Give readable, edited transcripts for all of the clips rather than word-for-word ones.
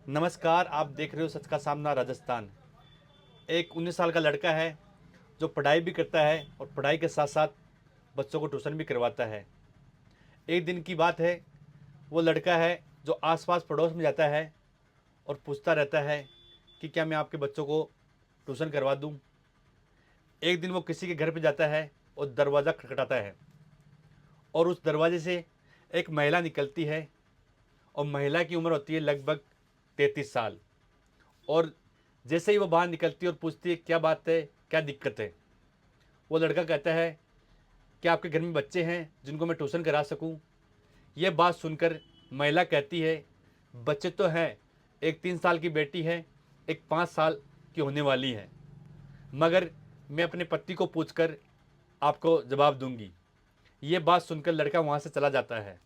नमस्कार, आप देख रहे हो सच का सामना राजस्थान। एक 19 साल का लड़का है जो पढ़ाई भी करता है और पढ़ाई के साथ साथ बच्चों को ट्यूशन भी करवाता है। एक दिन की बात है, वो लड़का है जो आसपास पड़ोस में जाता है और पूछता रहता है कि क्या मैं आपके बच्चों को ट्यूशन करवा दूं। एक दिन वो किसी के घर पे जाता है और दरवाज़ा खटखटाता है और उस दरवाजे से एक महिला निकलती है और महिला की उम्र होती है लगभग 33 साल। और जैसे ही वो बाहर निकलती है और पूछती है क्या बात है, क्या दिक्कत है, वो लड़का कहता है कि आपके घर में बच्चे हैं जिनको मैं ट्यूशन करा सकूं। ये बात सुनकर महिला कहती है बच्चे तो हैं, एक 3 साल की बेटी है, एक 5 साल की होने वाली है, मगर मैं अपने पति को पूछकर आपको जवाब दूंगी। ये बात सुनकर लड़का वहाँ से चला जाता है।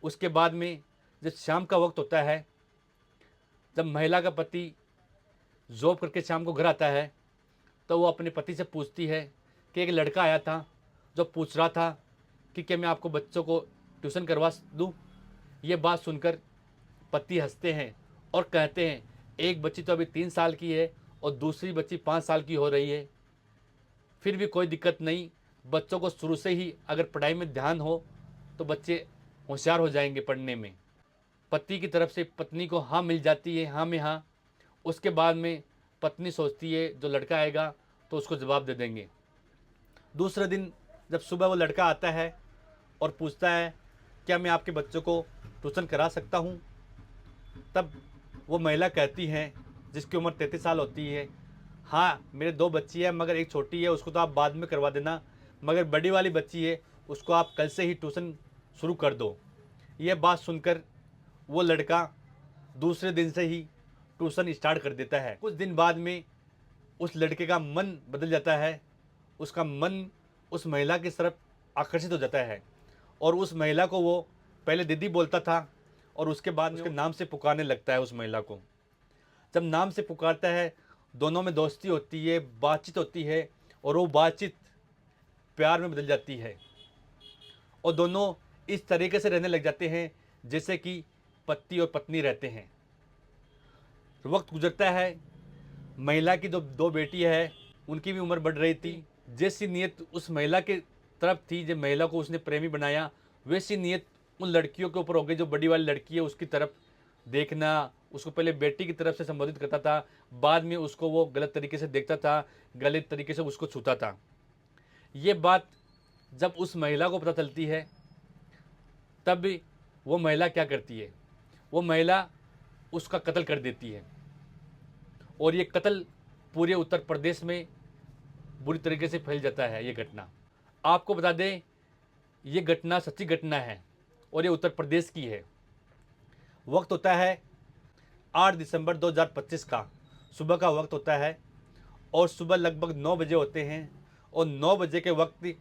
उसके बाद में जब शाम का वक्त होता है, जब महिला का पति जॉब करके शाम को घर आता है, तो वो अपने पति से पूछती है कि एक लड़का आया था जो पूछ रहा था कि क्या मैं आपको बच्चों को ट्यूशन करवा दूँ। ये बात सुनकर पति हंसते हैं और कहते हैं एक बच्ची तो अभी 3 साल की है और दूसरी बच्ची 5 साल की हो रही है, फिर भी कोई दिक्कत नहीं। बच्चों को शुरू से ही अगर पढ़ाई में ध्यान हो तो बच्चे होशियार हो जाएंगे पढ़ने में। पति की तरफ से पत्नी को हाँ मिल जाती है, हाँ में हाँ। उसके बाद में पत्नी सोचती है जो लड़का आएगा तो उसको जवाब दे देंगे। दूसरे दिन जब सुबह वो लड़का आता है और पूछता है क्या मैं आपके बच्चों को ट्यूशन करा सकता हूँ, तब वो महिला कहती है जिसकी उम्र 33 साल होती है, हाँ मेरे 2 बच्ची हैं, मगर एक छोटी है उसको तो आप बाद में करवा देना, मगर बड़ी वाली बच्ची है उसको आप कल से ही ट्यूशन शुरू कर दो। ये बात सुनकर वो लड़का दूसरे दिन से ही ट्यूशन स्टार्ट कर देता है। कुछ दिन बाद में उस लड़के का मन बदल जाता है, उसका मन उस महिला की तरफ आकर्षित हो जाता है और उस महिला को वो पहले दीदी बोलता था और उसके बाद उसके नाम से पुकारने लगता है। उस महिला को जब नाम से पुकारता है, दोनों में दोस्ती होती है, बातचीत होती है और वो बातचीत प्यार में बदल जाती है और दोनों इस तरीके से रहने लग जाते हैं जैसे कि पति और पत्नी रहते हैं। वक्त गुजरता है, महिला की जो 2 बेटी है उनकी भी उम्र बढ़ रही थी। जैसी नीयत उस महिला के तरफ थी, जब महिला को उसने प्रेमी बनाया, वैसी नीयत उन लड़कियों के ऊपर हो गई। जो बड़ी वाली लड़की है उसकी तरफ देखना, उसको पहले बेटी की तरफ से संबोधित करता था, बाद में उसको वो गलत तरीके से देखता था, गलत तरीके से उसको छूता था। ये बात जब उस महिला को पता चलती है, तब भी वो महिला क्या करती है, वो महिला उसका कत्ल कर देती है। और ये कत्ल पूरे उत्तर प्रदेश में बुरी तरीके से फैल जाता है। ये घटना आपको बता दें, ये घटना सच्ची घटना है और ये उत्तर प्रदेश की है। वक्त होता है 8 दिसंबर 2025 का, सुबह का वक्त होता है और सुबह लगभग 9 बजे होते हैं। और 9 बजे के वक्त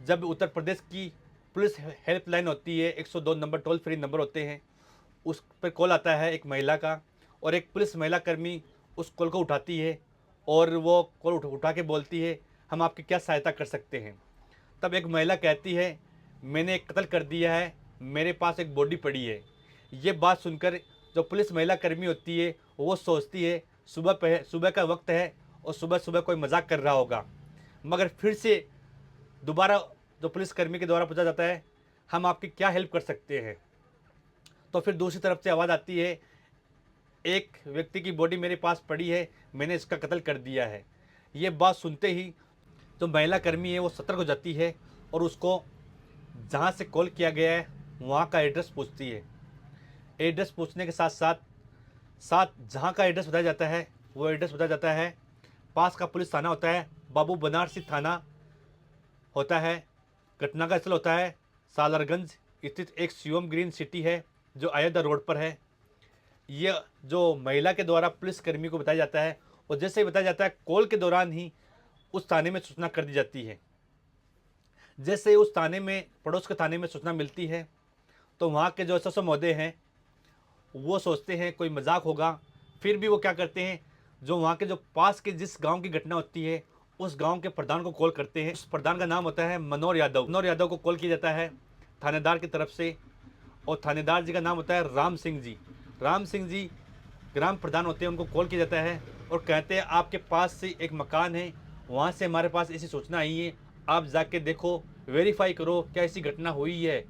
जब उत्तर प्रदेश की पुलिस हेल्पलाइन होती है, 102 नंबर टोल फ्री नंबर होते हैं, उस पर कॉल आता है एक महिला का और एक पुलिस महिला कर्मी उस कॉल को उठाती है और वो कॉल उठा के बोलती है हम आपकी क्या सहायता कर सकते हैं। तब एक महिला कहती है मैंने एक कत्ल कर दिया है, मेरे पास एक बॉडी पड़ी है। ये बात सुनकर जो पुलिस महिला कर्मी होती है वो सोचती है सुबह का वक्त है और सुबह सुबह कोई मजाक कर रहा होगा, मगर फिर से दोबारा जो पुलिस कर्मी के द्वारा पूछा जाता है हम आपकी क्या हेल्प कर सकते हैं। तो फिर दूसरी तरफ से आवाज़ आती है एक व्यक्ति की बॉडी मेरे पास पड़ी है, मैंने इसका कत्ल कर दिया है। ये बात सुनते ही जो महिला कर्मी है वो सतर्क हो जाती है और उसको जहाँ से कॉल किया गया है वहाँ का एड्रेस पूछती है। एड्रेस पूछने के साथ साथ जहाँ का एड्रेस बताया जाता है वो एड्रेस बताया जाता है, पास का पुलिस थाना होता है बाबू बनारसी थाना होता है। घटना का स्थल होता है सालारगंज स्थित एक शिवम ग्रीन सिटी है जो अयोध्या रोड पर है। ये जो महिला के द्वारा पुलिस कर्मी को बताया जाता है और जैसे ही बताया जाता है कॉल के दौरान ही उस थाने में सूचना कर दी जाती है। जैसे ही उस थाने में पड़ोस के थाने में सूचना मिलती है तो वहाँ के जो एसएसओ महोदय हैं वो सोचते हैं कोई मजाक होगा, फिर भी वो क्या करते हैं जो वहाँ के जो पास के जिस गांव की घटना होती है उस गांव के प्रधान को कॉल करते हैं। उस प्रधान का नाम होता है मनोहर यादव। मनोहर यादव को कॉल किया जाता है थानेदार की तरफ से और थानेदार जी का नाम होता है राम सिंह जी। राम सिंह जी ग्राम प्रधान होते हैं उनको कॉल किया जाता है और कहते हैं आपके पास से एक मकान है, वहाँ से हमारे पास ऐसी सूचना आई है, आप जाके देखो, वेरीफाई करो क्या ऐसी घटना हुई है।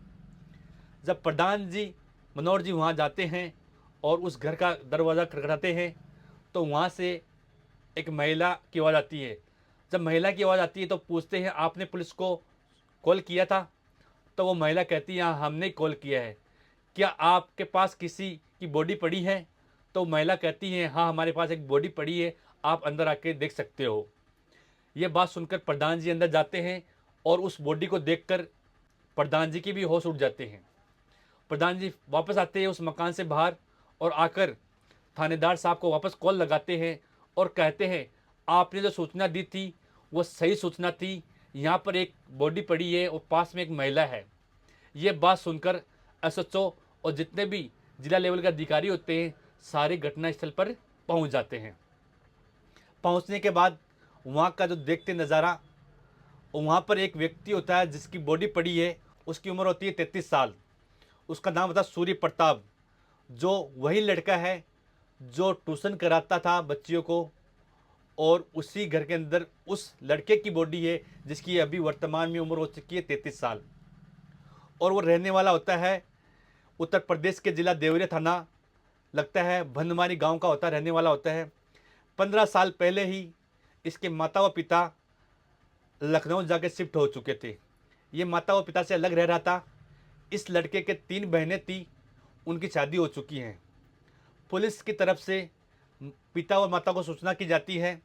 जब प्रधान जी मनोहर जी वहाँ जाते हैं और उस घर का दरवाज़ा खटखटाते हैं तो वहाँ से एक महिला की आवाज़ आती है। जब महिला की आवाज़ आती है तो पूछते हैं आपने पुलिस को कॉल किया था? तो वो महिला कहती है हाँ हमने कॉल किया है, क्या आपके पास किसी की बॉडी पड़ी है? तो महिला कहती है हाँ हमारे पास एक बॉडी पड़ी है, आप अंदर आके देख सकते हो। ये बात सुनकर प्रधान जी अंदर जाते हैं और उस बॉडी को देखकर प्रधान जी की भी होश उड़ जाते हैं। प्रधान जी वापस आते हैं उस मकान से बाहर और आकर थानेदार साहब को वापस कॉल लगाते हैं और कहते हैं आपने जो सूचना दी थी वो सही सूचना थी, यहाँ पर एक बॉडी पड़ी है और पास में एक महिला है। ये बात सुनकर एसएचओ और जितने भी जिला लेवल के अधिकारी होते हैं सारे घटनास्थल पर पहुंच जाते हैं। पहुंचने के बाद वहाँ का जो देखते नज़ारा, वहाँ पर एक व्यक्ति होता है जिसकी बॉडी पड़ी है, उसकी उम्र होती है 33 साल। उसका नाम होता है सूर्य प्रताप, जो वही लड़का है जो ट्यूशन कराता था बच्चियों को, और उसी घर के अंदर उस लड़के की बॉडी है जिसकी अभी वर्तमान में उम्र हो चुकी है 33 साल। और वो रहने वाला होता है उत्तर प्रदेश के जिला देवरिया थाना, लगता है भंदमारी गांव का होता रहने वाला होता है। 15 साल पहले ही इसके माता व पिता लखनऊ जाके शिफ्ट हो चुके थे। ये माता व पिता से अलग रह रहा था। इस लड़के के 3 बहनें थी, उनकी शादी हो चुकी हैं। पुलिस की तरफ से पिता और माता को सूचना की जाती है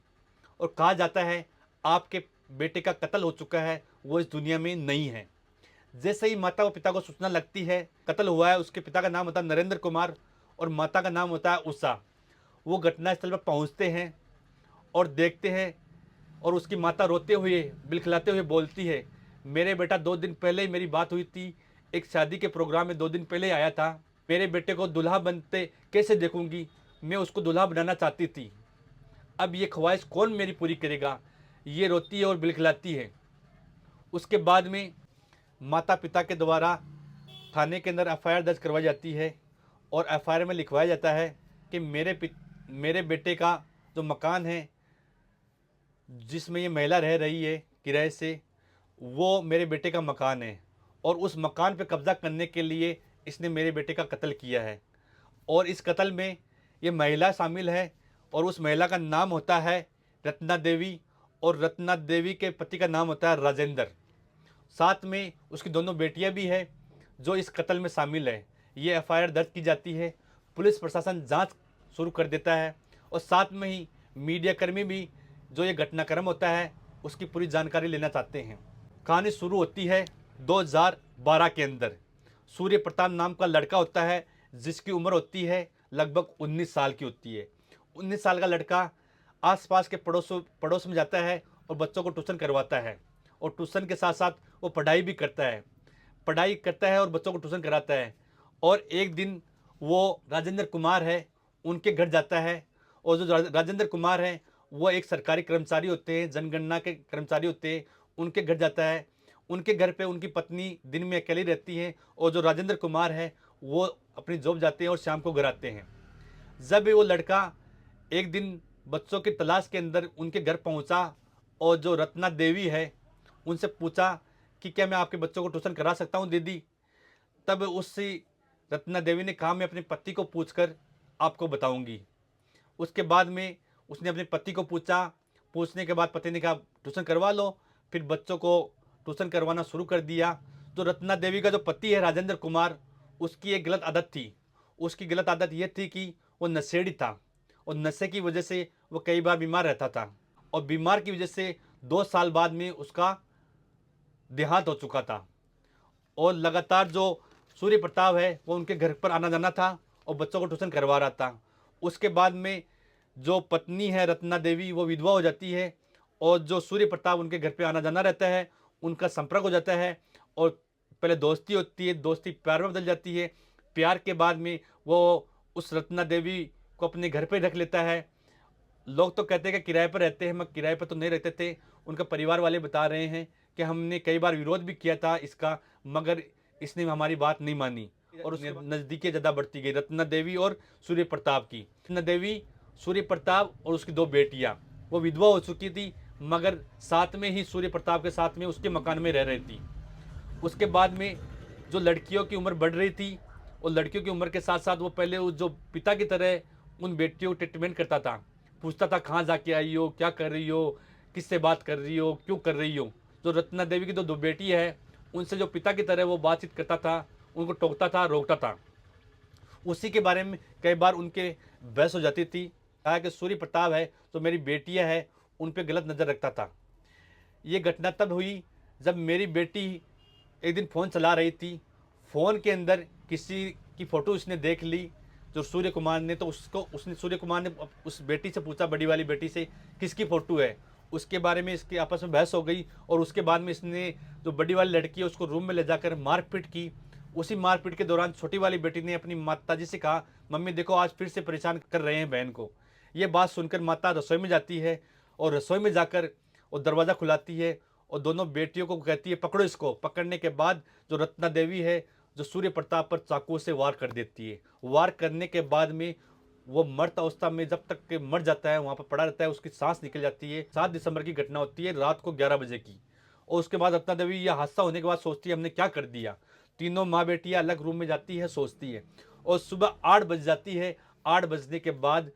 और कहा जाता है आपके बेटे का कत्ल हो चुका है, वो इस दुनिया में नहीं है। जैसे ही माता व पिता को सूचना लगती है कत्ल हुआ है, उसके पिता का नाम होता है नरेंद्र कुमार और माता का नाम होता है उषा। वो घटनास्थल पर पहुंचते हैं और देखते हैं और उसकी माता रोते हुए बिलखिलाते हुए बोलती है मेरे बेटा 2 दिन पहले ही मेरी बात हुई थी, एक शादी के प्रोग्राम में 2 दिन पहले आया था, मेरे बेटे को दूल्हा बनते कैसे देखूंगी, मैं उसको दूल्हा बनाना चाहती थी, अब ये ख्वाहिश कौन मेरी पूरी करेगा। ये रोती है और बिलखिलाती है। उसके बाद में माता पिता के द्वारा थाने के अंदर एफआईआर दर्ज करवाई जाती है और एफआईआर में लिखवाया जाता है कि मेरे बेटे का जो मकान है जिसमें ये महिला रह रही है किराए से, वो मेरे बेटे का मकान है और उस मकान पे कब्ज़ा करने के लिए इसने मेरे बेटे का कत्ल किया है। और इस कत्ल में ये महिला शामिल है और उस महिला का नाम होता है रत्ना देवी और रत्ना देवी के पति का नाम होता है राजेंद्र। साथ में उसकी दोनों बेटियां भी हैं जो इस कत्ल में शामिल है। ये एफआईआर दर्ज की जाती है, पुलिस प्रशासन जांच शुरू कर देता है और साथ में ही मीडियाकर्मी भी जो ये घटनाक्रम होता है उसकी पूरी जानकारी लेना चाहते हैं। कहानी शुरू होती है 2012 के अंदर। सूर्य प्रताप नाम का लड़का होता है जिसकी उम्र होती है लगभग 19 साल की होती है। 19 साल का लड़का आसपास के पड़ोस में जाता है और बच्चों को ट्यूशन करवाता है और ट्यूशन के साथ साथ वो पढ़ाई भी करता है और बच्चों को ट्यूशन कराता है। और एक दिन वो राजेंद्र कुमार है उनके घर जाता है और जो राजेंद्र कुमार हैं वो एक सरकारी कर्मचारी होते हैं, जनगणना के कर्मचारी होते हैं, उनके घर जाता है। उनके घर पे उनकी पत्नी दिन में अकेली रहती है और जो राजेंद्र कुमार है वो अपनी जॉब जाते हैं और शाम को घर आते हैं। जब वो लड़का एक दिन बच्चों की तलाश के अंदर उनके घर पहुंचा और जो रत्ना देवी है उनसे पूछा कि क्या मैं आपके बच्चों को ट्यूशन करा सकता हूं दीदी। तब उसी रत्ना देवी ने कहा मैं अपने पति को पूछकर आपको बताऊंगी। उसके बाद में उसने अपने पति को पूछा, पूछने के बाद पति ने कहा ट्यूशन करवा लो। फिर बच्चों को ट्यूशन करवाना शुरू कर दिया। तो रत्ना देवी का जो पति है राजेंद्र कुमार, उसकी एक गलत आदत थी। उसकी गलत आदत ये थी कि वो नशेड़ी था और नशे की वजह से वो कई बार बीमार रहता था और बीमार की वजह से 2 साल बाद में उसका देहांत हो चुका था। और लगातार जो सूर्य प्रताप है वो उनके घर पर आना जाना था और बच्चों को ट्यूशन करवा रहा था। उसके बाद में जो पत्नी है रत्ना देवी वो विधवा हो जाती है और जो सूर्य प्रताप उनके घर पे आना जाना रहता है उनका संपर्क हो जाता है और पहले दोस्ती होती है, दोस्ती प्यार में बदल जाती है। प्यार के बाद में वो उस रत्ना देवी को अपने घर पे रख लेता है। लोग तो कहते हैं कि किराए पर रहते हैं, मगर किराए पर तो नहीं रहते थे। उनका परिवार वाले बता रहे हैं कि हमने कई बार विरोध भी किया था इसका, मगर इसने हमारी बात नहीं मानी और उसके नज़दीकी ज़्यादा बढ़ती गई रत्ना देवी और सूर्य प्रताप की। रत्ना देवी, सूर्य प्रताप और उसकी 2 बेटियां, वो विधवा हो चुकी थी, मगर साथ में ही सूर्य प्रताप के साथ में उसके मकान में रह रही थी। उसके बाद में जो लड़कियों की उम्र बढ़ रही थी और लड़कियों की उम्र के साथ साथ वो पहले उस जो पिता की तरह उन बेटियों को ट्रीटमेंट करता था, पूछता था कहाँ जाके आई हो, क्या कर रही हो, किससे बात कर रही हो, क्यों कर रही हो। जो रत्ना देवी की 2 बेटी है, उनसे जो पिता की तरह वो बातचीत करता था, उनको टोकता था, रोकता था। उसी के बारे में कई बार उनके बहस हो जाती थी। कहा कि सूर्य प्रताप है तो मेरी बेटियां हैं, उन पे गलत नज़र रखता था। ये घटना तब हुई जब मेरी बेटी एक दिन फ़ोन चला रही थी, फ़ोन के अंदर किसी की फ़ोटो उसने देख ली, जो सूर्य कुमार ने, तो उसने सूर्य कुमार ने उस बेटी से पूछा, बड़ी वाली बेटी से, किसकी फ़ोटो है। उसके बारे में इसकी आपस में बहस हो गई और उसके बाद में इसने जो बड़ी वाली लड़की है उसको रूम में ले जाकर मारपीट की। उसी मारपीट के दौरान छोटी वाली बेटी ने अपनी माताजी से कहा, मम्मी देखो आज फिर से परेशान कर रहे हैं बहन को। ये बात सुनकर माता रसोई में जाती है और रसोई में जाकर वो दरवाज़ा खुलाती है और दोनों बेटियों को कहती है, पकड़ो इसको। पकड़ने के बाद जो रत्ना देवी है, जो सूर्य प्रताप पर चाकू से वार कर देती है। वार करने के बाद में वो मर्त अवस्था में जब तक के मर जाता है, वहाँ पर पड़ा रहता है, उसकी सांस निकल जाती है। 7 दिसंबर की घटना होती है, रात को 11 बजे की। और उसके बाद रत्ना देवी यह हादसा होने के बाद सोचती है हमने क्या कर दिया। तीनों माँ बेटियाँ अलग रूम में जाती है, सोचती है। और सुबह 8 बज जाती है। 8 बजने के बाद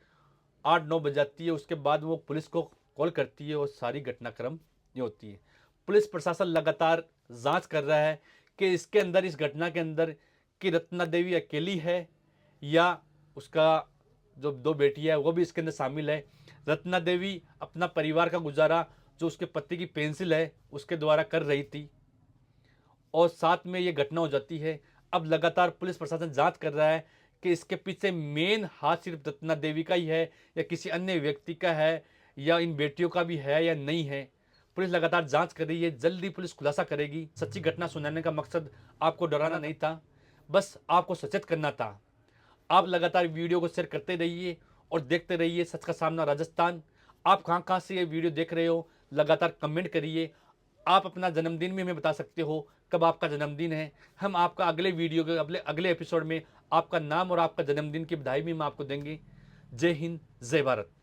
8-9 बज जाती है। उसके बाद वो पुलिस को कॉल करती है और सारी घटनाक्रम ये होती है। पुलिस प्रशासन लगातार जांच कर रहा है कि इसके अंदर, इस घटना के अंदर, कि रत्ना देवी अकेली है या उसका जो 2 बेटी है वो भी इसके अंदर शामिल है। रत्ना देवी अपना परिवार का गुजारा जो उसके पति की पेंसिल है उसके द्वारा कर रही थी और साथ में ये घटना हो जाती है। अब लगातार पुलिस प्रशासन जांच कर रहा है कि इसके पीछे मेन हाथ सिर्फ रत्ना देवी का ही है या किसी अन्य व्यक्ति का है या इन बेटियों का भी है या नहीं है। पुलिस लगातार जांच कर रही है, जल्दी पुलिस खुलासा करेगी। सच्ची घटना सुनाने का मकसद आपको डराना नहीं था, बस आपको सचेत करना था। आप लगातार वीडियो को शेयर करते रहिए और देखते रहिए सच का सामना राजस्थान। आप कहाँ कहाँ से ये वीडियो देख रहे हो, लगातार कमेंट करिए। आप अपना जन्मदिन भी हमें बता सकते हो, कब आपका जन्मदिन है। हम आपका अगले वीडियो के अगले एपिसोड में आपका नाम और आपका जन्मदिन की बधाई भी हम आपको देंगे। जय हिंद, जय भारत।